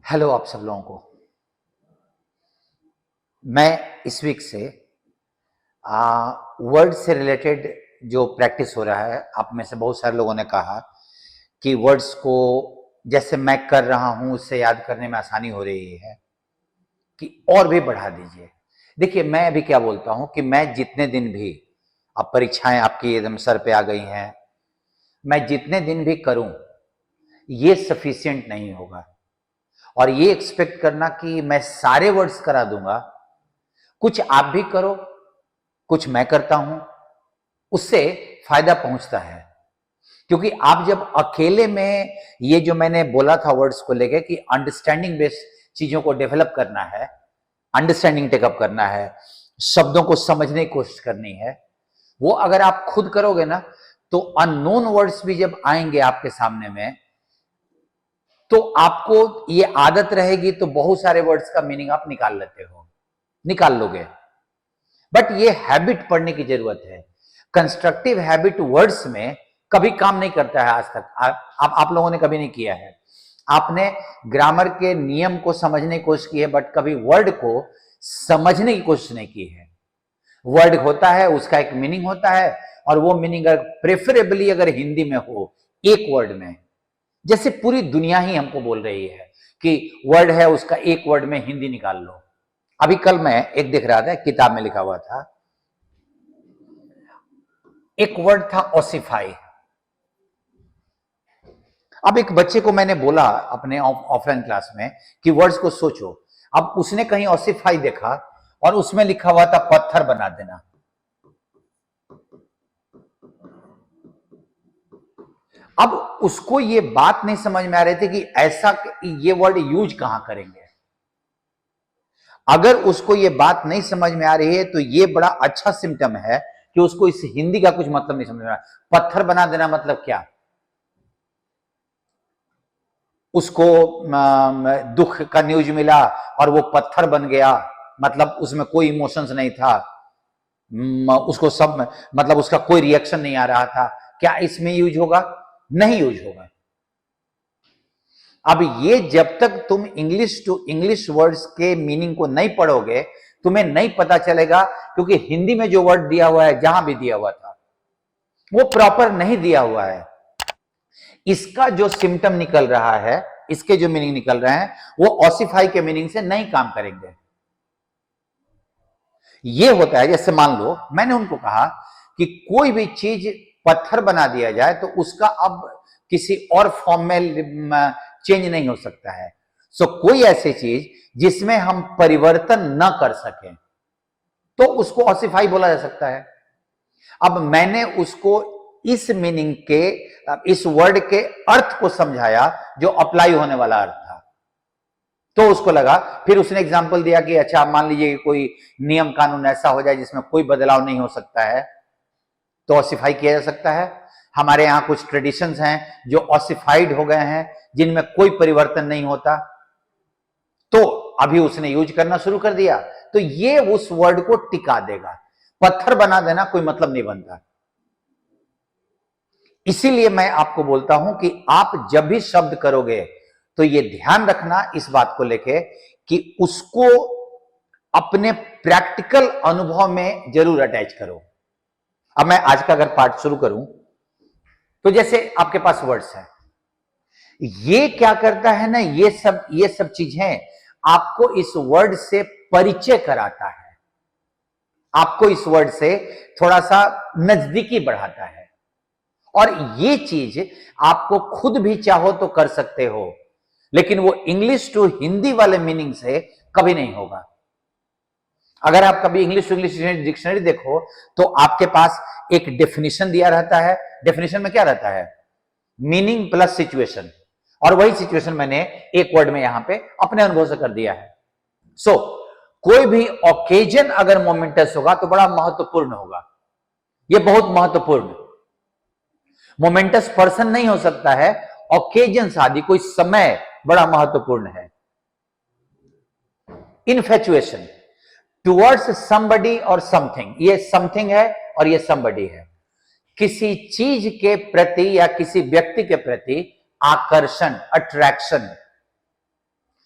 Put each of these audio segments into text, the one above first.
Hello आप सब लोगों को। मैं इस वीक से वर्ड से रिलेटेड जो प्रैक्टिस हो रहा है, आप में से बहुत सारे लोगों ने कहा कि वर्ड्स को जैसे मैं कर रहा हूं उससे याद करने में आसानी हो रही है कि और भी बढ़ा दीजिए। देखिए, मैं अभी क्या बोलता हूं कि मैं जितने दिन भी, अब परीक्षाएं आपकी एकदम सर पे आ गई हैं, मैं जितने दिन भी करूं ये सफिशिएंट नहीं होगा। और ये एक्सपेक्ट करना कि मैं सारे वर्ड्स करा दूंगा, कुछ आप भी करो कुछ मैं करता हूं, उससे फायदा पहुंचता है। क्योंकि आप जब अकेले में, ये जो मैंने बोला था वर्ड्स को लेके कि अंडरस्टैंडिंग बेस्ड चीजों को डेवलप करना है, अंडरस्टैंडिंग टेकअप करना है, शब्दों को समझने की कोशिश करनी है, वो अगर आप खुद करोगे ना तो अननोन वर्ड्स भी जब आएंगे आपके सामने में तो आपको ये आदत रहेगी तो बहुत सारे वर्ड्स का मीनिंग आप निकाल लोगे। बट ये हैबिट पढ़ने की जरूरत है। कंस्ट्रक्टिव हैबिट वर्ड्स में कभी काम नहीं करता है आज तक। आप लोगों ने कभी नहीं किया है। आपने ग्रामर के नियम को समझने की कोशिश की है बट कभी वर्ड को समझने की कोशिश नहीं की है। वर्ड होता है, उसका एक मीनिंग होता है, और वो मीनिंग अगर प्रेफरेबली अगर हिंदी में हो, एक वर्ड में, जैसे पूरी दुनिया ही हमको बोल रही है कि वर्ड है उसका एक वर्ड में हिंदी निकाल लो। अभी कल मैं एक देख रहा था, किताब में लिखा हुआ था, एक वर्ड था ऑसिफाई। अब एक बच्चे को मैंने बोला अपने ऑफलाइन क्लास में कि वर्ड्स को सोचो। अब उसने कहीं ऑसिफाई देखा और उसमें लिखा हुआ था पत्थर बना देना। अब उसको ये बात नहीं समझ में आ रही थी कि ऐसा ये वर्ड यूज कहां करेंगे। अगर उसको ये बात नहीं समझ में आ रही है तो ये बड़ा अच्छा सिम्टम है कि उसको इस हिंदी का कुछ मतलब नहीं समझ में आ रहा। पत्थर बना देना मतलब क्या? उसको दुख का न्यूज मिला और वो पत्थर बन गया, मतलब उसमें कोई इमोशंस नहीं था, उसको सब मतलब उसका कोई रिएक्शन नहीं आ रहा था। क्या इसमें यूज होगा? नहीं यूज होगा। अब ये जब तक तुम इंग्लिश टू इंग्लिश वर्ड्स के मीनिंग को नहीं पढ़ोगे तुम्हें नहीं पता चलेगा। क्योंकि हिंदी में जो वर्ड दिया हुआ है, जहां भी दिया हुआ था, वो प्रॉपर नहीं दिया हुआ है। इसका जो सिम्टम निकल रहा है, इसके जो मीनिंग निकल रहे हैं, वो ऑसिफाई के मीनिंग से नहीं काम करेंगे। ये होता है, जैसे मान लो मैंने उनको कहा कि कोई भी चीज पत्थर बना दिया जाए तो उसका अब किसी और फॉर्म में चेंज नहीं हो सकता है। सो कोई ऐसी चीज जिसमें हम परिवर्तन न कर सकें तो उसको ऑसिफाई बोला जा सकता है। अब मैंने उसको इस मीनिंग के, इस वर्ड के अर्थ को समझाया जो अप्लाई होने वाला अर्थ था, तो उसको लगा। फिर उसने एग्जाम्पल दिया कि अच्छा मान लीजिए कोई नियम कानून ऐसा हो जाए जिसमें कोई बदलाव नहीं हो सकता है तो ऑसिफाई किया जा सकता है। हमारे यहाँ कुछ ट्रेडिशंस हैं जो ऑसिफाइड हो गए हैं, जिनमें कोई परिवर्तन नहीं होता, तो अभी उसने यूज करना शुरू कर दिया तो ये उस वर्ड को टिका देगा। पत्थर बना देना कोई मतलब नहीं बनता। इसीलिए मैं आपको बोलता हूं कि आप जब भी शब्द करोगे तो ये ध्यान रखना इस बात को लेके कि उसको अपने प्रैक्टिकल अनुभव में जरूर अटैच करो। अब मैं आज का अगर पार्ट शुरू करूं तो जैसे आपके पास वर्ड्स हैं, ये क्या करता है ना, ये सब चीजें आपको इस वर्ड से परिचय कराता है, आपको इस वर्ड से थोड़ा सा नजदीकी बढ़ाता है। और ये चीज आपको खुद भी चाहो तो कर सकते हो, लेकिन वो इंग्लिश टू हिंदी वाले मीनिंग से कभी नहीं होगा। अगर आप कभी इंग्लिश टू इंग्लिश डिक्शनरी देखो तो आपके पास एक डेफिनेशन दिया रहता है। डेफिनेशन में क्या रहता है? मीनिंग प्लस सिचुएशन, और वही सिचुएशन मैंने एक वर्ड में यहां पे अपने अनुभव से कर दिया है। सो कोई भी ओकेजन अगर मोमेंटस होगा तो बड़ा महत्वपूर्ण होगा। यह बहुत महत्वपूर्ण, मोमेंटस पर्सन नहीं हो सकता है, ओकेजन आदि कोई समय बड़ा महत्वपूर्ण है। इनफेचुएशन टुवर्ड्स समबडी और समथिंग, ये समथिंग है और ये समबडी है। किसी चीज के प्रति या किसी व्यक्ति के प्रति आकर्षण, अट्रैक्शन,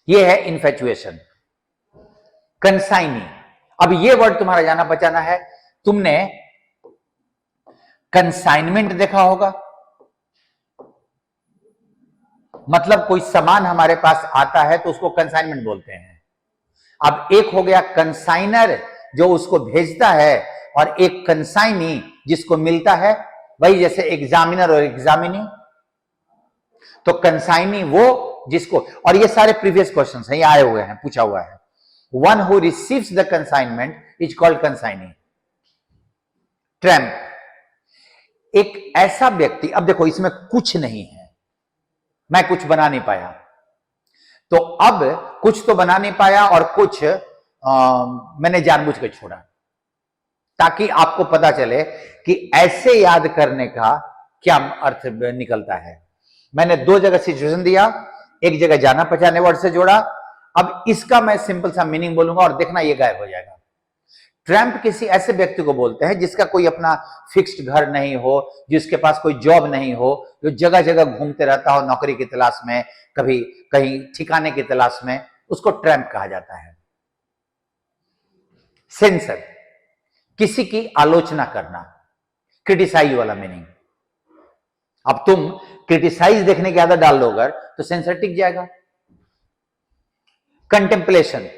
ये है इन्फेचुएशन। कंसाइनी, अब ये वर्ड तुम्हारा जाना बचाना है। तुमने कंसाइनमेंट देखा होगा, मतलब कोई सामान हमारे पास आता है तो उसको कंसाइनमेंट बोलते हैं। अब एक हो गया कंसाइनर जो उसको भेजता है, और एक कंसाइनी जिसको मिलता है, वही जैसे एग्जामिनर और एग्जामिनी। तो कंसाइनी वो जिसको, और ये सारे प्रीवियस क्वेश्चंस हैं, ये आए हुए हैं, पूछा हुआ है। One who receives the consignment is called consignee. Tramp, एक ऐसा व्यक्ति, अब देखो इसमें कुछ नहीं है, मैं कुछ बना नहीं पाया, तो अब कुछ तो बना नहीं पाया और कुछ मैंने जानबूझ के छोड़ा, ताकि आपको पता चले कि ऐसे याद करने का क्या अर्थ निकलता है। मैंने दो जगह सिचुएशन दिया, एक जगह जाना पहचाने वर्ड से जोड़ा। अब इसका मैं सिंपल सा मीनिंग बोलूंगा और देखना ये गायब हो जाएगा। ट्रैम्प किसी ऐसे व्यक्ति को बोलते हैं जिसका कोई अपना फिक्स्ड घर नहीं हो, जिसके पास कोई जॉब नहीं हो, जो जगह जगह घूमते रहता हो नौकरी की तलाश में, कभी कहीं ठिकाने की तलाश में, उसको ट्रैम्प कहा जाता है। सेंसर, किसी की आलोचना करना, क्रिटिसाइज वाला मीनिंग। अब तुम क्रिटिसाइज देखने की आदत डाल दोगे तो सेंसर टिक जाएगा। कंटेम्पलेशन,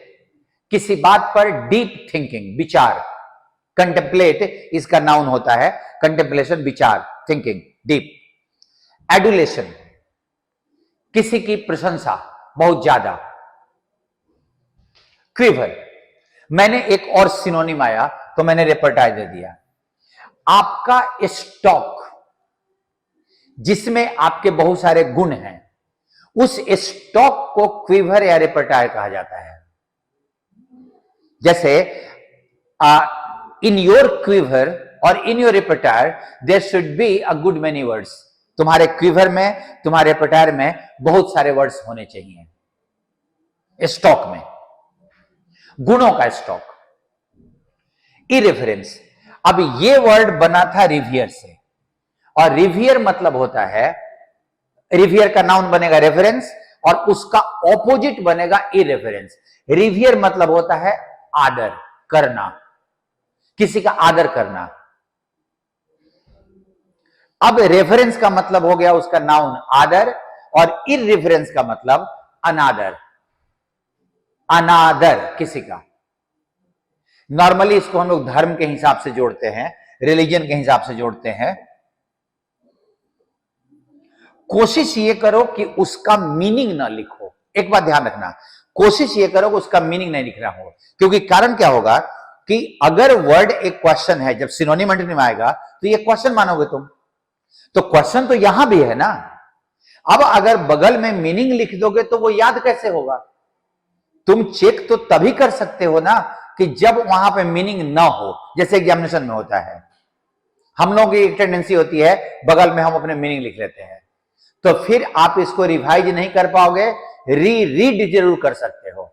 किसी बात पर डीप थिंकिंग, विचार। कंटेम्पलेट इसका नाउन होता है, कंटेम्पलेशन विचार, थिंकिंग, डीप। एडुलेशन, किसी की प्रशंसा, बहुत ज्यादा। क्विवर, मैंने एक और सिनोनिम आया तो मैंने रेपर्टाइज दे दिया। आपका स्टॉक जिसमें आपके बहुत सारे गुण हैं, उस स्टॉक को क्विवर या रेपर्टायर कहा जाता है। जैसे इन योर क्विवर और in your repertoire there should be a good many words. तुम्हारे क्विवर में, तुम्हारे रेपर्टायर में बहुत सारे वर्ड्स होने चाहिए स्टॉक में, गुणों का स्टॉक। इरेफरेंस, अब ये वर्ड बना था रिवियर से, और रिवियर मतलब होता है, रिवियर का नाउन बनेगा रेफरेंस और उसका ऑपोजिट बनेगा इरेफरेंस। रिवियर मतलब होता है आदर करना, किसी का आदर करना। अब रेफरेंस का मतलब हो गया उसका नाउन आदर, और इरेफरेंस का मतलब अनादर, अनादर किसी का। नॉर्मली इसको हम लोग धर्म के हिसाब से जोड़ते हैं, रिलीजन के हिसाब से जोड़ते हैं। कोशिश ये करो कि उसका मीनिंग ना लिखो। एक बात ध्यान रखना, कोशिश ये करो कि उसका मीनिंग नहीं लिख रहा हो, क्योंकि कारण क्या होगा कि अगर वर्ड एक क्वेश्चन है, जब सिनोनिम एंटोनिम आएगा तो ये क्वेश्चन मानोगे तुम, तो क्वेश्चन तो यहां भी है ना। अब अगर बगल में मीनिंग लिख दोगे तो वो याद कैसे होगा? तुम चेक तो तभी कर सकते हो ना कि जब वहां पे मीनिंग ना हो, जैसे एग्जामिनेशन में होता है। हम लोगों की एक टेंडेंसी होती है बगल में हम अपने मीनिंग लिख लेते हैं, तो फिर आप इसको रिवाइज नहीं कर पाओगे, रीड जरूर कर सकते हो।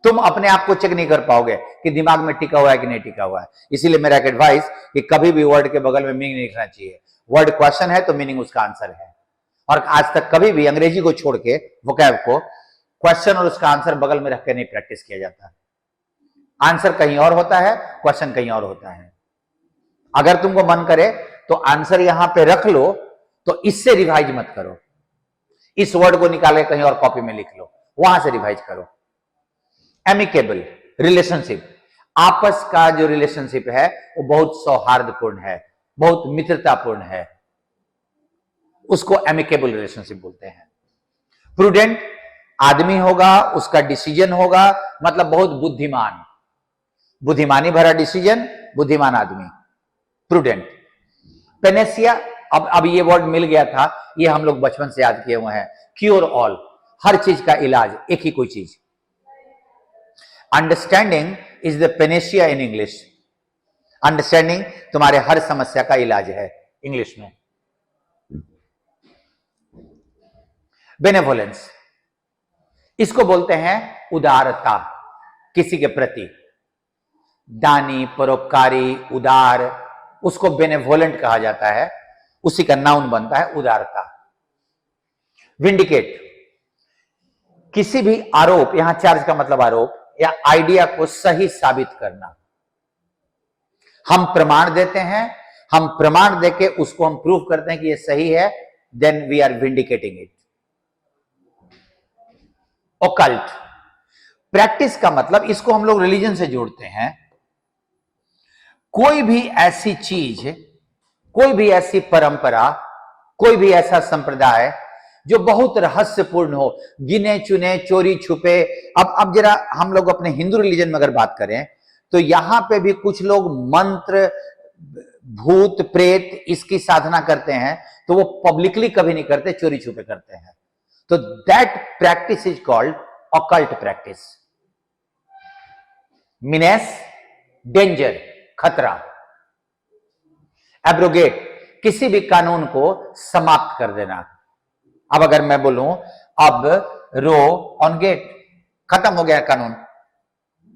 तुम अपने आप को चेक नहीं कर पाओगे कि दिमाग में टिका हुआ है कि नहीं टिका हुआ है। इसीलिए मेरा एक एडवाइस कि कभी भी वर्ड के बगल में मीनिंग नहीं लिखना चाहिए। वर्ड क्वेश्चन है तो मीनिंग उसका आंसर है। और आज तक कभी भी अंग्रेजी को छोड़ के वोकैब को क्वेश्चन और उसका आंसर बगल में रख के नहीं प्रैक्टिस किया जाता। आंसर कहीं और होता है, क्वेश्चन कहीं और होता है। अगर तुमको मन करे तो आंसर यहां पे रख लो, तो इससे रिवाइज मत करो। इस वर्ड को निकाले कहीं और कॉपी में लिख लो, वहां से रिवाइज करो। एमिकेबल, रिलेशनशिप, आपस का जो रिलेशनशिप है वो बहुत सौहार्दपूर्ण है, बहुत मित्रतापूर्ण है, उसको एमिकेबल रिलेशनशिप बोलते हैं। प्रूडेंट, आदमी होगा, उसका डिसीजन होगा, मतलब बहुत बुद्धिमान, बुद्धिमानी भरा डिसीजन, बुद्धिमान आदमी, प्रूडेंट। पेनेसिया, अब ये वर्ड मिल गया था, ये हम लोग बचपन से याद किए हुए हैं। क्योर ऑल, हर चीज का इलाज, एक ही कोई चीज। Understanding is the Panacea in English. Understanding तुम्हारे हर समस्या का इलाज है इंग्लिश में। बेनेवोलेंस, इसको बोलते हैं उदारता, किसी के प्रति दानी, परोपकारी, उदार, उसको बेनेवोलेंट कहा जाता है, उसी का नाउन बनता है उदारता। विंडिकेट, किसी भी आरोप, यहां चार्ज का मतलब आरोप या आइडिया को सही साबित करना। हम प्रमाण देते हैं, हम प्रमाण देके उसको हम प्रूव करते हैं कि ये सही है, then we are vindicating it. Occult practice का मतलब, इसको हम लोग रिलीजन से जोड़ते हैं। कोई भी ऐसी चीज, कोई भी ऐसी परंपरा, कोई भी ऐसा संप्रदाय जो बहुत रहस्यपूर्ण हो, गिने चुने, चोरी छुपे। अब जरा हम लोग अपने हिंदू रिलीजन में अगर बात करें तो यहां पे भी कुछ लोग मंत्र, भूत प्रेत इसकी साधना करते हैं, तो वो पब्लिकली कभी नहीं करते, चोरी छुपे करते हैं। तो that practice is called occult practice. Menace danger, खतरा। एब्रोगेट किसी भी कानून को समाप्त कर देना। अब अगर मैं बोलूं अब रो ऑन गेट, खत्म हो गया कानून,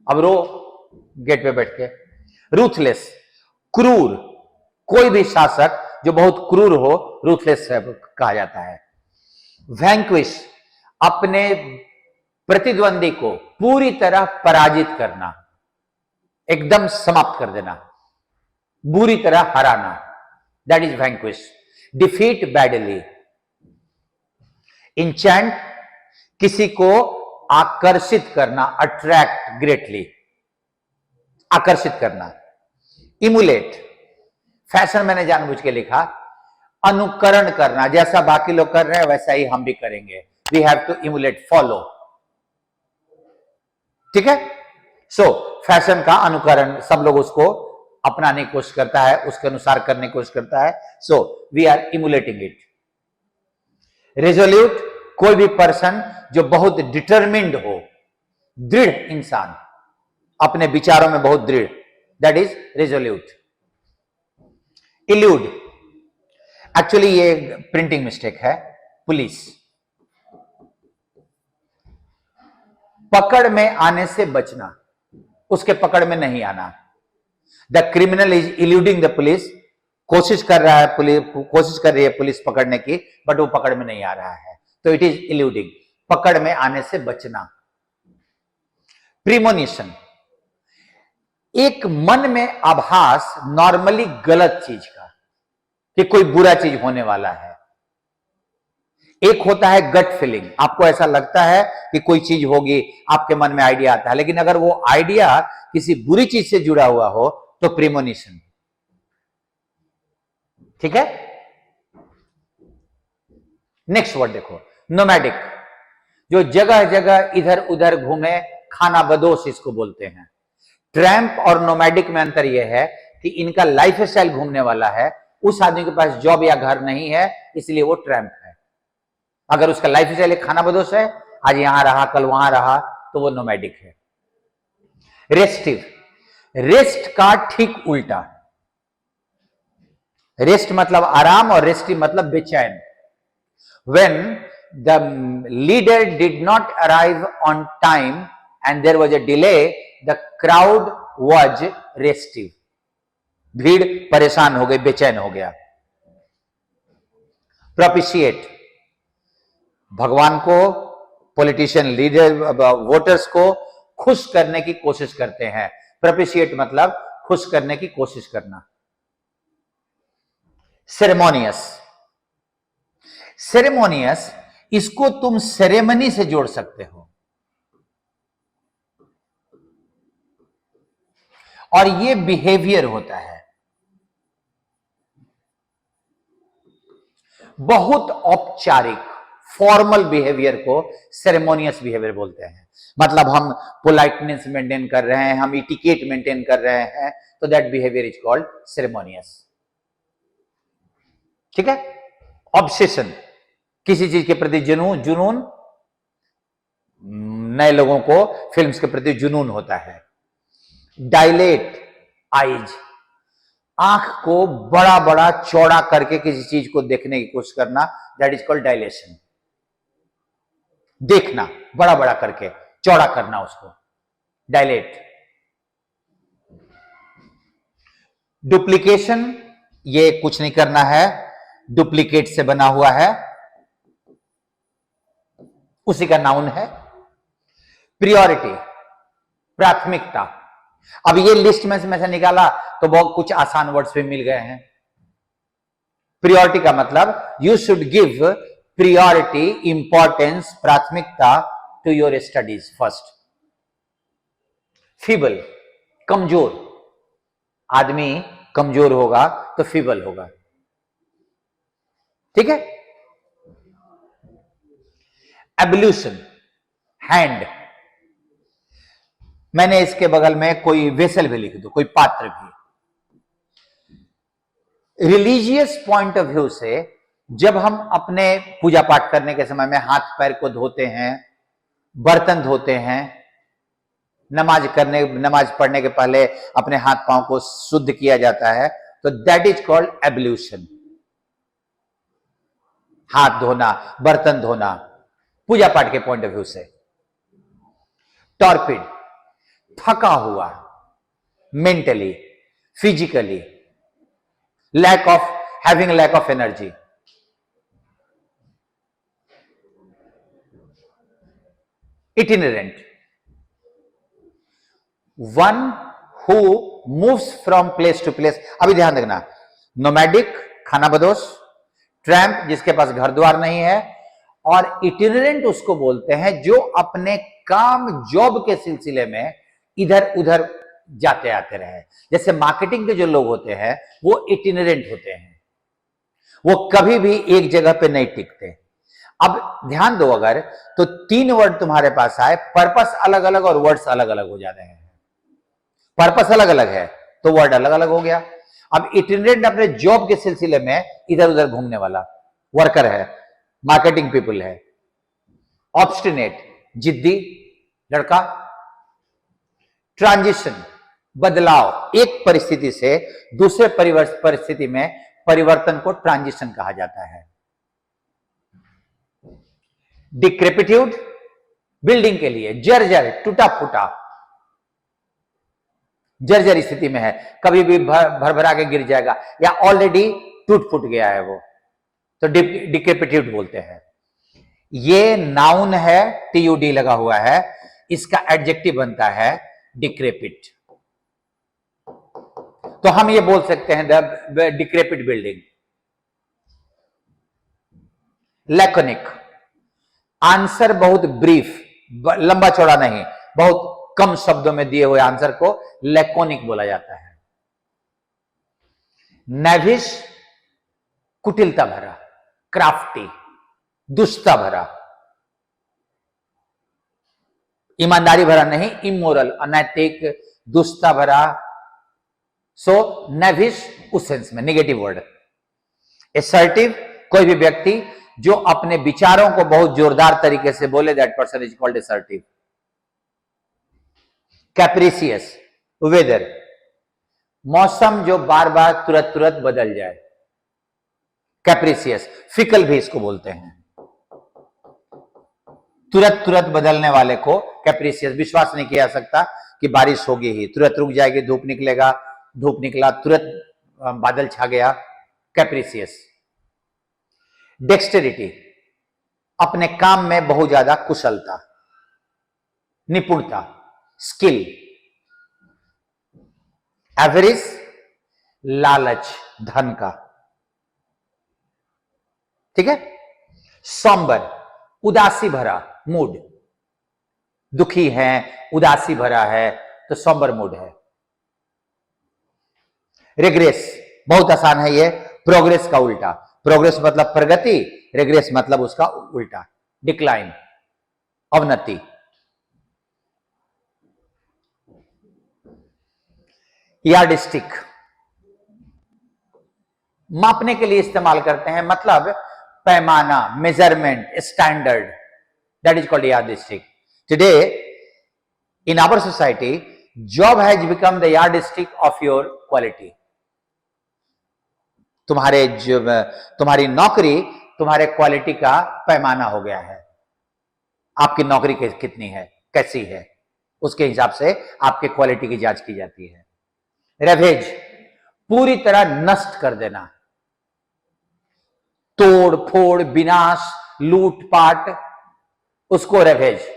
अब रो गेट पे बैठ के। रूथलेस क्रूर, कोई भी शासक जो बहुत क्रूर हो, रूथलेस कहा जाता है। वैंक्विश अपने प्रतिद्वंदी को पूरी तरह पराजित करना, एकदम समाप्त कर देना, बुरी तरह हराना, that is vanquish. Defeat badly. Enchant किसी को आकर्षित करना, अट्रैक्ट ग्रेटली, आकर्षित करना। इमुलेट फैशन मैंने जानबूझ के लिखा, अनुकरण करना, जैसा बाकी लोग कर रहे हैं वैसा ही हम भी करेंगे। We have to emulate, follow. ठीक है। सो फैशन का अनुकरण, सब लोग उसको अपनाने की कोशिश करता है, उसके अनुसार करने की कोशिश करता है। So we are emulating it. Resolute कोई भी पर्सन जो बहुत डिटरमिन्ड हो, दृढ़ इंसान, अपने विचारों में बहुत दृढ़, that is resolute. Elude, actually ये प्रिंटिंग मिस्टेक है। पुलिस, पकड़ में आने से बचना, उसके पकड़ में नहीं आना। The criminal is eluding the police, कोशिश कर रहा है पुलिस, कोशिश कर रही है पुलिस पकड़ने की, बट वो पकड़ में नहीं आ रहा है, तो इट इज इल्यूडिंग, पकड़ में आने से बचना। प्रीमोनिशन, एक मन में आभास, नॉर्मली गलत चीज का, कि कोई बुरा चीज होने वाला है। एक होता है गट फीलिंग, आपको ऐसा लगता है कि कोई चीज होगी, आपके मन में आइडिया आता है, लेकिन अगर वो आइडिया किसी बुरी चीज से जुड़ा हुआ हो तो प्रीमोनिशन। ठीक है। नेक्स्ट वर्ड देखो, नोमैडिक, जो जगह जगह इधर उधर घूमे, खाना बदोश इसको बोलते हैं। ट्रैम्प और नोमैडिक में अंतर यह है कि इनका लाइफ स्टाइल घूमने वाला है, उस आदमी के पास जॉब या घर नहीं है, इसलिए वो ट्रैम्प है। अगर उसका लाइफ स्टाइल खाना बदोश है, आज यहां रहा कल वहां रहा, तो वो नोमैडिक है। रेस्टिव, रेस्ट का ठीक उल्टा। रेस्ट मतलब आराम और रेस्टिव मतलब बेचैन। When the leader did not arrive on time and there was a delay, the crowd was restive. भीड़ परेशान हो गई, बेचैन हो गया। Propitiate, भगवान को, पॉलिटिशियन, लीडर, वोटर्स को खुश करने की कोशिश करते हैं। Propitiate मतलब खुश करने की कोशिश करना। सेरेमोनियस, सेरेमोनियस इसको तुम सेरेमनी से जोड़ सकते हो, और ये बिहेवियर होता है। बहुत औपचारिक, फॉर्मल बिहेवियर को सेरेमोनियस बिहेवियर बोलते हैं। मतलब हम पोलाइटनेस मेंटेन कर रहे हैं, हम इटिकेट मेंटेन कर रहे हैं, तो that behaviour is called ceremonious. ठीक है। ऑब्सेशन, किसी चीज के प्रति जुनून, नए लोगों को फिल्म्स के प्रति जुनून होता है। डायलेट आइज, आंख को बड़ा बड़ा चौड़ा करके किसी चीज को देखने की कोशिश करना, दैट इज कॉल्ड डायलेशन। देखना, बड़ा बड़ा करके चौड़ा करना उसको, डायलेट। डुप्लीकेशन, ये कुछ नहीं करना है, डुप्लीकेट से बना हुआ है, उसी का नाउन है। प्रियोरिटी, प्राथमिकता। अब ये लिस्ट में से निकाला तो बहुत कुछ आसान वर्ड्स भी मिल गए हैं। प्रियोरिटी का मतलब you should give priority, importance, प्राथमिकता to your studies first. Feeble, कमजोर, आदमी कमजोर होगा तो फीबल होगा, ठीक है। एब्ल्यूशन, हैंड, मैंने इसके बगल में कोई वेसल भी लिख दो, कोई पात्र भी। रिलीजियस पॉइंट ऑफ व्यू से जब हम अपने पूजा पाठ करने के समय में हाथ पैर को धोते हैं, बर्तन धोते हैं, नमाज पढ़ने के पहले अपने हाथ पांव को शुद्ध किया जाता है, तो दैट इज कॉल्ड एब्ल्यूशन। हाथ धोना, बर्तन धोना, पूजा पाठ के पॉइंट ऑफ व्यू से। टॉर्पिड, थका हुआ, mentally, physically, having lack of energy. Itinerant, one who moves from place to place. अभी ध्यान रखना, नोमैडिक खानाबदोश, ट्रैम्प जिसके पास घर द्वार नहीं है, और इटिनरेंट उसको बोलते हैं जो अपने काम जॉब के सिलसिले में इधर उधर जाते आते रहे। जैसे मार्केटिंग के जो लोग होते हैं वो इटिनरेंट होते हैं, वो कभी भी एक जगह पे नहीं टिकते। अब ध्यान दो, अगर तो 3 वर्ड तुम्हारे पास आए, पर्पस अलग अलग और वर्ड्स अलग अलग हो जाते हैं। पर्पस अलग अलग है तो वर्ड अलग अलग हो गया। अब इटिनरेंट अपने जॉब के सिलसिले में इधर उधर घूमने वाला वर्कर है, मार्केटिंग पीपल है। ऑब्स्टिनेट, जिद्दी लड़का। ट्रांजिशन, बदलाव, एक परिस्थिति से दूसरे परिस्थिति में परिवर्तन को ट्रांजिशन कहा जाता है। डिक्रेपिट्यूड, बिल्डिंग के लिए जर्जर, टूटा फूटा, जर्जर स्थिति में है, कभी भी भरभरा के गिर जाएगा या ऑलरेडी टूट फूट गया है वो, तो डिक्रेपिट्यूड बोलते हैं। ये नाउन है, TUD लगा हुआ है, इसका एडजेक्टिव बनता है डिक्रेपिट। तो हम ये बोल सकते हैं द डिक्रेपिट बिल्डिंग। लैकोनिक, आंसर बहुत ब्रीफ, लंबा चौड़ा नहीं, बहुत कम शब्दों में दिए हुए आंसर को लैकोनिक बोला जाता है। नेविश, कुटिलता भरा, क्राफ्टी, दुष्टता भरा, ईमानदारी भरा नहीं, इमोरल, अनैतिक, दुष्टता भरा। सो नेविश उस सेंस में नेगेटिव वर्ड। एसर्टिव, कोई भी व्यक्ति जो अपने विचारों को बहुत जोरदार तरीके से बोले, that person is called assertive. Capricious, weather, मौसम जो बार बार तुरंत तुरंत बदल जाए, कैप्रिसियस। फिकल भी इसको बोलते हैं, तुरंत तुरंत बदलने वाले को कैप्रिसियस। विश्वास नहीं किया जा सकता कि बारिश होगी ही, तुरंत रुक जाएगी, धूप निकलेगा, धूप निकला, तुरंत बादल छा गया, कैप्रिसियस। डेक्सटेरिटी, अपने काम में बहुत ज्यादा कुशलता, निपुणता, स्किल। एवरिस, लालच, धन का, ठीक है। सॉम्बर, उदासी भरा मूड, दुखी है, उदासी भरा है तो सॉम्बर मूड है। रिग्रेस, बहुत आसान है ये, प्रोग्रेस का उल्टा। प्रोग्रेस मतलब प्रगति, रिग्रेस मतलब उसका उल्टा, डिक्लाइन, अवनति। यार्डस्टिक, मापने के लिए इस्तेमाल करते हैं, मतलब पैमाना, measurement, standard, that is called yardstick. Today in our society job has become the yardstick of your quality. तुम्हारी नौकरी तुम्हारे क्वालिटी का पैमाना हो गया है। आपकी नौकरी कितनी है, कैसी है, उसके हिसाब से आपके क्वालिटी की जांच की जाती है। रेवेज, पूरी तरह नष्ट कर देना, तोड़ फोड़, विनाश, लूटपाट, उसको ravage.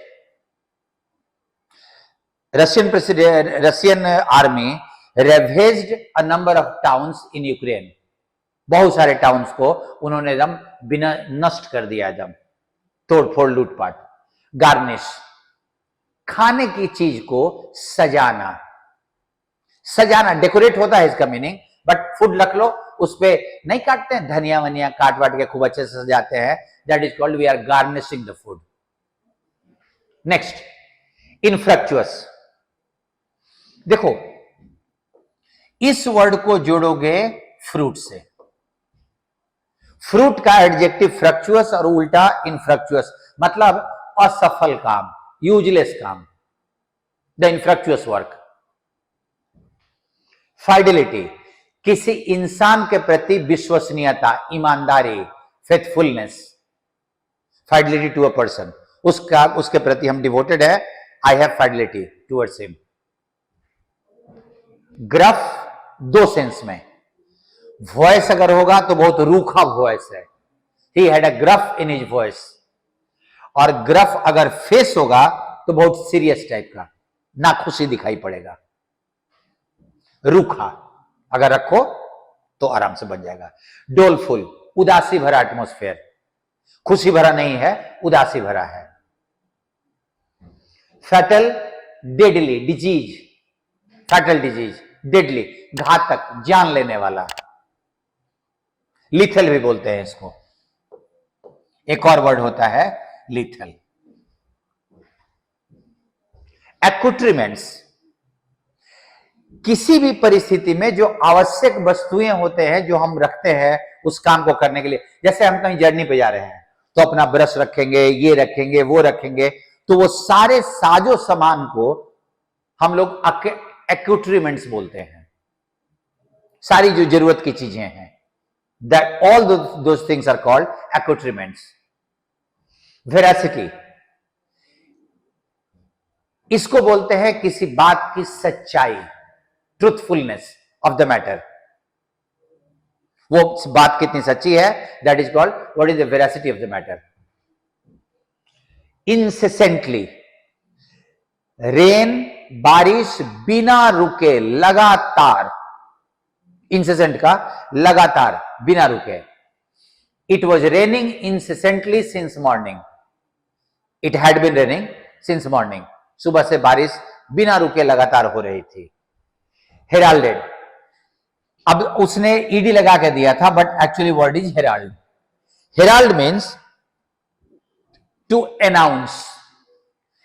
Russian army ravaged a number of towns in Ukraine. बहुत सारे टाउन्स को उन्होंने एकदम बिना नष्ट कर दिया, एकदम तोड़फोड़ लूटपाट। गार्निश, खाने की चीज को सजाना, सजाना डेकोरेट होता है इसका मीनिंग, बट फूड रख लो उस पे नहीं काटते हैं, धनिया वनिया काट वाट के खूब अच्छे से सजाते हैं, that is called we are garnishing the food. Next, infructuous. देखो इस वर्ड को जोड़ोगे फ्रूट से, फ्रूट का एडजेक्टिव फ्रक्चुअस और उल्टा इनफ्रक्चुअस, मतलब असफल काम, यूजलेस काम, द इनफ्रक्चुअस वर्क। फाइडेलिटी, किसी इंसान के प्रति विश्वसनीयता, ईमानदारी, faithfulness. Fidelity to a person, उसके प्रति हम डिवोटेड है, I have fidelity towards him. Gruff दो सेंस में, वॉइस अगर होगा तो बहुत रूखा वॉइस है, he had a gruff in his voice, और ग्रफ अगर फेस होगा तो बहुत सीरियस टाइप का, नाखुशी दिखाई पड़ेगा। रूखा अगर रखो तो आराम से बन जाएगा। डोलफुल, उदासी भरा एटमोस्फेयर, खुशी भरा नहीं है, उदासी भरा है। Fatal, deadly disease, fatal disease, deadly घातक, जान लेने वाला, लिथल भी बोलते हैं इसको। एक और वर्ड होता है लिथल। एक्यूट्रीमेंट्स, किसी भी परिस्थिति में जो आवश्यक वस्तुएं होते हैं जो हम रखते हैं उस काम को करने के लिए, जैसे हम कहीं जर्नी पे जा रहे हैं तो अपना ब्रश रखेंगे, ये रखेंगे, वो रखेंगे, तो वो सारे साजो सामान को हम लोग एक्यूट्रीमेंट्स बोलते हैं। सारी जो जरूरत की चीजें हैं, that all those things are called accoutrements. Veracity, इसको बोलते हैं किसी बात की सच्चाई, ट्रूथफुलनेस ऑफ द मैटर, वो बात कितनी सच्ची है, that is called what is the veracity of the matter. Incessantly, rain, बारिश बिना रुके, लगातार, इंसेसेंट का लगातार, बिना रुके। It was raining incessantly since morning, it had been raining since morning, सुबह से बारिश बिना रुके लगातार हो रही थी। हेराल्डेड, अब उसने ईडी लगा के दिया था, but actually word is herald. Herald means to announce.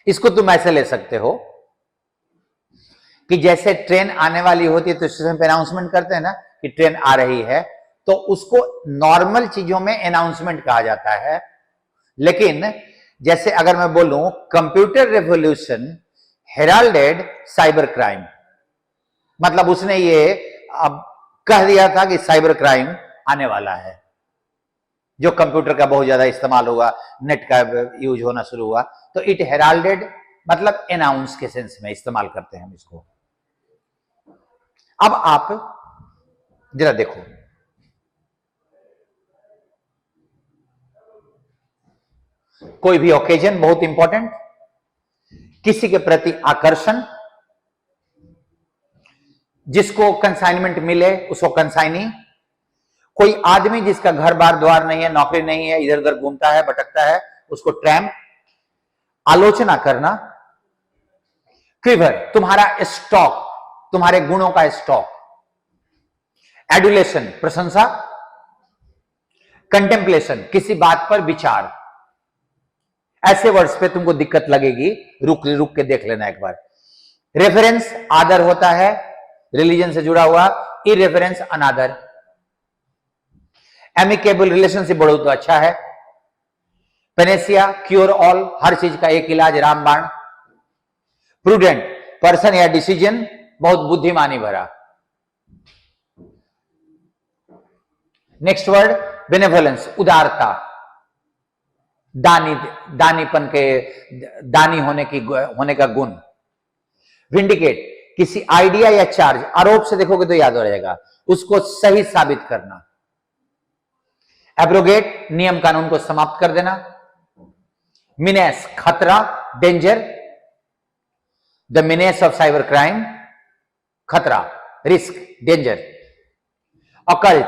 इसको तुम ऐसे ले सकते हो कि जैसे ट्रेन आने वाली होती है तो स्टेशन पे अनाउंसमेंट करते हैं ना कि ट्रेन आ रही है, तो उसको नॉर्मल चीजों में अनाउंसमेंट कहा जाता है। लेकिन जैसे अगर मैं बोलूं कंप्यूटर रेवोल्यूशन हेराल्डेड साइबर क्राइम, मतलब उसने ये अब कह दिया था कि साइबर क्राइम आने वाला है, जो कंप्यूटर का बहुत ज्यादा इस्तेमाल हुआ, नेट का यूज होना शुरू हुआ, तो इट हेराल्डेड मतलब अनाउंस के सेंस में इस्तेमाल करते हैं हम इसको। अब आप जरा देखो, कोई भी ओकेजन बहुत इंपॉर्टेंट, किसी के प्रति आकर्षण, जिसको कंसाइनमेंट मिले उसको कंसाइनी, कोई आदमी जिसका घर बार द्वार नहीं है, नौकरी नहीं है, इधर उधर घूमता है, भटकता है, उसको ट्रैम्प। आलोचना करना, क्विवर, तुम्हारा स्टॉक, तुम्हारे गुणों का स्टॉक। एडुलेशन, प्रशंसा। कंटेम्पलेशन, किसी बात पर विचार। ऐसे वर्ड्स पे तुमको दिक्कत लगेगी, रुक रुक के देख लेना एक बार। रेफरेंस, आदर होता है रिलीजन से जुड़ा हुआ, इरेफरेंस अनादर। एमिकेबल रिलेशनशिप बहुत अच्छा है। पेनेसिया, क्योर ऑल, हर चीज का एक इलाज, रामबाण। प्रूडेंट, पर्सन या डिसीजन बहुत बुद्धिमानी भरा। नेक्स्ट वर्ड बेनेवोलेंस, उदारता, दानीपन के, दानी होने का गुण। विंडिकेट, किसी आइडिया या चार्ज, आरोप से देखोगे तो याद हो जाएगा, उसको सही साबित करना। एब्रोगेट, नियम कानून को समाप्त कर देना। मिनेस, खतरा, danger. The menace of cyber crime, खतरा, रिस्क, डेंजर। अकल्ट,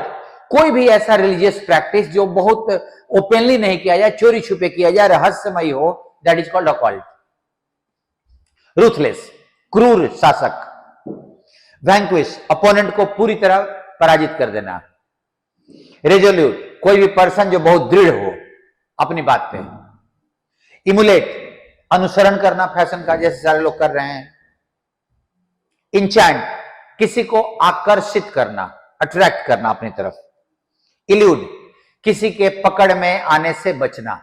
कोई भी ऐसा रिलीजियस प्रैक्टिस जो बहुत ओपनली नहीं किया जाए, चोरी छुपे किया जाए, रहस्यमयी हो, that is called occult. Ruthless, क्रूर शासक। वैंक्विश, अपोनेंट को पूरी तरह पराजित कर देना। रेजोल्यूट, कोई भी पर्सन जो बहुत दृढ़ हो अपनी बात पे। इमुलेट, अनुसरण करना फैशन का, जैसे सारे लोग कर रहे हैं। इंचैंट, किसी को आकर्षित करना, अट्रैक्ट करना अपनी तरफ। इल्यूड, किसी के पकड़ में आने से बचना।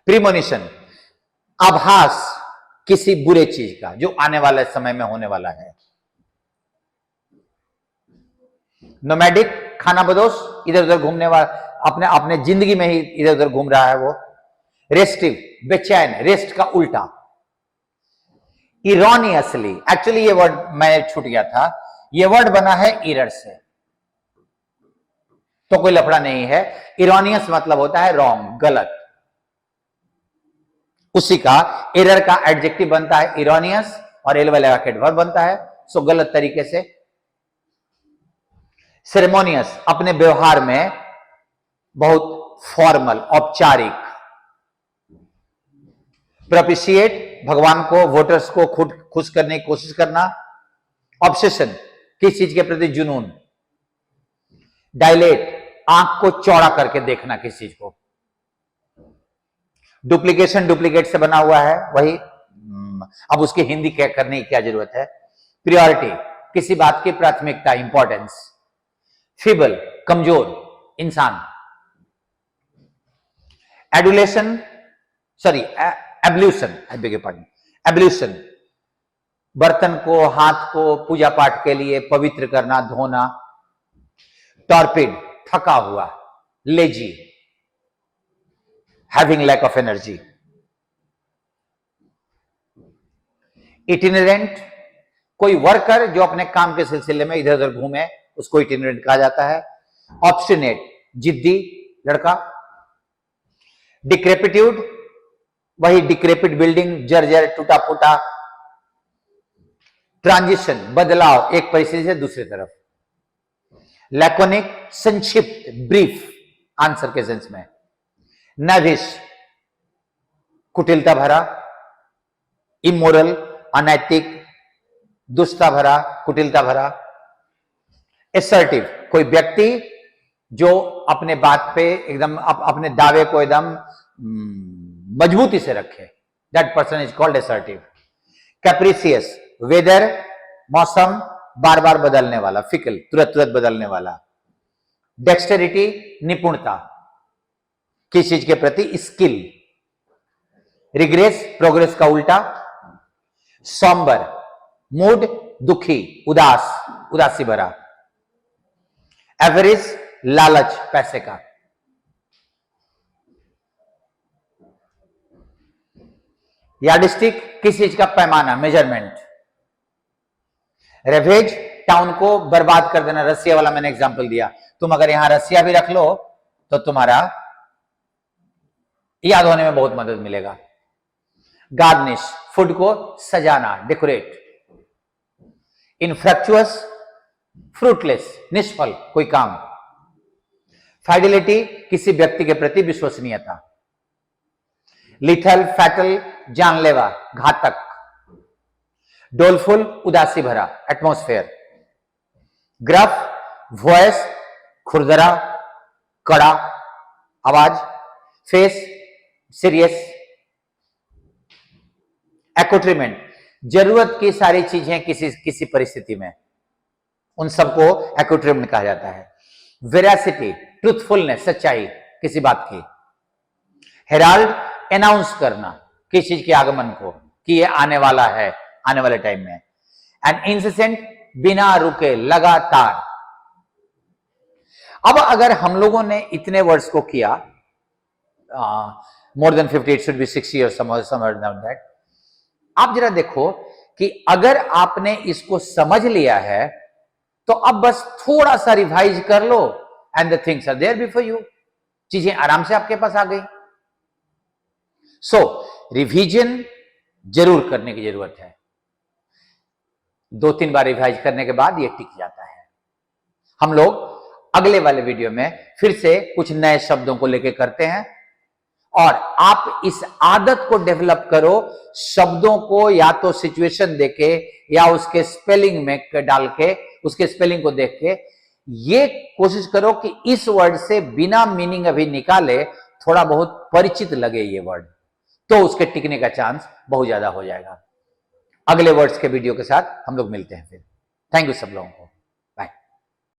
प्रीमोनिशन, आभास किसी बुरे चीज का जो आने वाले समय में होने वाला है। नोमैडिक, खाना बदोश, इधर उधर घूमने वाला, अपने अपने जिंदगी में ही इधर उधर घूम रहा है वो। रेस्टिव, बेचैन, रेस्ट का उल्टा। इरोनियसली, एक्चुअली ये वर्ड मैं छूट गया था, ये वर्ड बना है एरर से, तो कोई लफड़ा नहीं है। इरोनियस मतलब होता है रॉन्ग, गलत। उसी का एरर का एडजेक्टिव बनता है इरोनियस और एल वाले का वर्ब बनता है, सो गलत तरीके से। सेरेमोनियस, अपने व्यवहार में बहुत फॉर्मल, औपचारिक। प्रोपिशिएट, भगवान को, वोटर्स को खुद खुश करने की कोशिश करना। ऑब्सेशन, किस चीज के प्रति जुनून। डायलेट, आंख को चौड़ा करके देखना किस चीज को। डुप्लीकेशन, डुप्लीकेट से बना हुआ है वही, अब उसकी हिंदी करने की क्या जरूरत है। प्रियोरिटी, किसी बात की प्राथमिकता, इंपॉर्टेंस। फीबल, कमजोर इंसान। Adulation, sorry ablution, I beg your pardon, ablution, बर्तन को, हाथ को पूजा पाठ के लिए पवित्र करना, धोना। टॉर्पिड, थका हुआ, lazy, having lack of energy. Itinerant, कोई वर्कर जो अपने काम के सिलसिले में इधर उधर घूमे, उसको इटिनरेंट कहा जाता है। ऑब्स्टिनेट, जिद्दी लड़का। डिक्रेपिट्यूड, वही डिक्रेपिट बिल्डिंग, जर्जर, टूटा फूटा। ट्रांजिशन, बदलाव एक परिस्थिति से दूसरी तरफ। लैकोनिक, संक्षिप्त, ब्रीफ, आंसर के सेंस में। नविश, कुटिलता भरा, इमोरल, अनैतिक, दुष्टता भरा, कुटिलता भरा। एसर्टिव, कोई व्यक्ति जो अपने बात पे एकदम अपने दावे को एकदम मजबूती से रखे, that person is called assertive. Capricious, weather, मौसम बार बार बदलने वाला, फिकल, तुरंत तुरंत बदलने वाला। डेक्सटेरिटी, निपुणता, किस चीज के प्रति, स्किल। रिग्रेस, प्रोग्रेस का उल्टा। सॉम्बर, मूड, दुखी, उदास, उदासी भरा। एवरेज, लालच, पैसे का। यार्डस्टिक, किस चीज का पैमाना, मेजरमेंट। रेवेज, टाउन को बर्बाद कर देना, रसिया वाला मैंने एग्जांपल दिया, तुम अगर यहां रसिया भी रख लो तो तुम्हारा याद होने में बहुत मदद मिलेगा। गार्निश, फूड को सजाना, डेकोरेट। इनफ्रक्चुअस, फ्रूटलेस, निष्फल कोई काम। फाइडेलिटी, किसी व्यक्ति के प्रति विश्वसनीयता। लिथल, फैटल, जानलेवा, घातक। डोलफुल, उदासी भरा, एटमॉस्फेयर। ग्रफ, वॉइस, खुरदरा, कड़ा आवाज। Face, serious. एक्वोट्रीमेंट, जरूरत की सारी चीजें किसी परिस्थिति में, उन सबको एक्वोट्रीमेंट कहा जाता है। वेरासिटी, ट्रूथफुलनेस, सच्चाई किसी बात की। हेराल्ड, अनाउंस करना किसी चीज के आगमन को कि ये आने वाला है, आने वाले टाइम में। एंड इंसिसेंट, बिना रुके, लगातार। अब अगर हम लोगों ने इतने वर्ड्स को किया, more than 50, it should be 60 or somewhere down that, आप जरा देखो कि अगर आपने इसको समझ लिया है तो अब बस थोड़ा सा रिवाइज कर लो and the things are there before you, चीजें आराम से आपके पास आ गई। सो रिवीजन जरूर करने की जरूरत है। 2-3 बार रिवाइज करने के बाद ये टिक जाता है। हम लोग अगले वाले वीडियो में फिर से कुछ नए शब्दों को लेकर करते हैं और आप इस आदत को डेवलप करो, शब्दों को या तो सिचुएशन देके या उसके स्पेलिंग में डाल के, उसके स्पेलिंग को देख के ये कोशिश करो कि इस वर्ड से बिना मीनिंग अभी निकाले थोड़ा बहुत परिचित लगे ये वर्ड, तो उसके टिकने का चांस बहुत ज्यादा हो जाएगा। अगले वर्ड्स के वीडियो के साथ हम लोग मिलते हैं फिर। थैंक यू सब लोगों को।